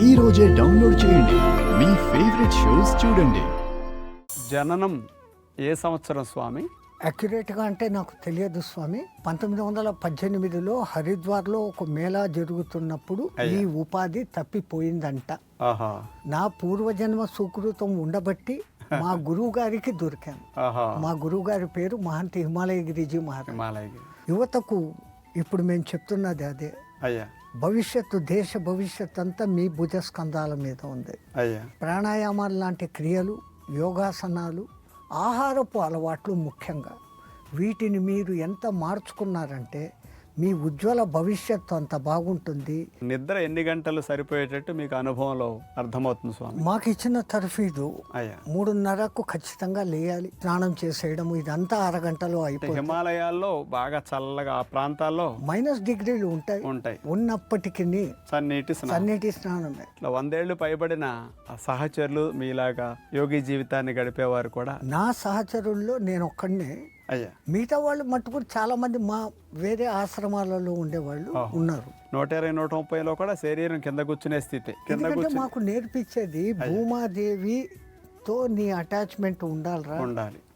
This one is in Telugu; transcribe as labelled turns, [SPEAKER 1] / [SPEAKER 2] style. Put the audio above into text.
[SPEAKER 1] ఈ రోజే డౌన్లోడ్ చేయండి, మీ ఫేవరెట్ షోస్ చూడండి.
[SPEAKER 2] జననం ఏ సంవత్సరం స్వామి?
[SPEAKER 3] అక్యురేట్గా అంటే నాకు తెలియదు స్వామి. 1918లో హరిద్వార్లో ఒక మేళా జరుగుతున్నప్పుడు ఈ ఉపాధి తప్పిపోయిందంట.
[SPEAKER 2] ఆహా
[SPEAKER 3] నా పూర్వజన్మ సుకృతం ఉండబట్టి మా గురువు గారికి దొరికాను.
[SPEAKER 2] ఆహా
[SPEAKER 3] మా గురువు గారి పేరు మహంతి హిమాలయగిరిజీ మహారాజ్.
[SPEAKER 2] హిమాలయగిరి.
[SPEAKER 3] యువతకు ఇప్పుడు మేము చెప్తున్నది అదే.
[SPEAKER 2] అయ్యా
[SPEAKER 3] భవిష్యత్తు, దేశ భవిష్యత్ అంతా మీ భుజస్కంధాల మీద ఉంది.
[SPEAKER 2] అయ్యా
[SPEAKER 3] ప్రాణాయామాలు లాంటి క్రియలు, యోగాసనాలు, ఆహారపు అలవాట్లు ముఖ్యంగా వీటిని మీరు ఎంత మార్చుకున్నారంటే మీ ఉజ్వల భవిష్యత్తు అంత బాగుంటుంది.
[SPEAKER 2] నిద్ర ఎన్ని గంటలు సరిపోయేటట్టు మీకు అనుభవంలో అర్థమవుతుంది స్వామి?
[SPEAKER 3] మాకు ఇచ్చిన తర్ఫీదు
[SPEAKER 2] అయ్యా
[SPEAKER 3] 3:30కు ఖచ్చితంగా లేయాలి, స్నానం చేసేయడం, ఇదంతా అరగంటలో అయిపోతుంది.
[SPEAKER 2] హిమాలయాల్లో బాగా చల్లగా ఆ ప్రాంతాల్లో
[SPEAKER 3] -డిగ్రీలు ఉంటాయి. ఉన్నప్పటికీ
[SPEAKER 2] సన్నిటి స్నానం.
[SPEAKER 3] సన్నిటి స్నానమే.
[SPEAKER 2] ఇట్లా 100 ఏళ్ళు పైబడిన ఆ సహచరులు మీలాగా యోగి జీవితాన్ని గడిపేవారు కూడా?
[SPEAKER 3] నా సహచరుల్లో నేను ఒక్కడినే.
[SPEAKER 2] అయ్యా
[SPEAKER 3] మిగతా వాళ్ళు మట్టుకు చాలా మంది మా వేరే ఆశ్రమాలలో ఉండేవాళ్ళు ఉన్నారు.
[SPEAKER 2] 120-130లో కూడా శరీరం కింద కూర్చునే స్థితి.
[SPEAKER 3] ఎందుకంటే మాకు నేర్పించేది భూమాదేవితో నీ అటాచ్మెంట్ ఉండాలిరా.
[SPEAKER 2] ఉండాలి.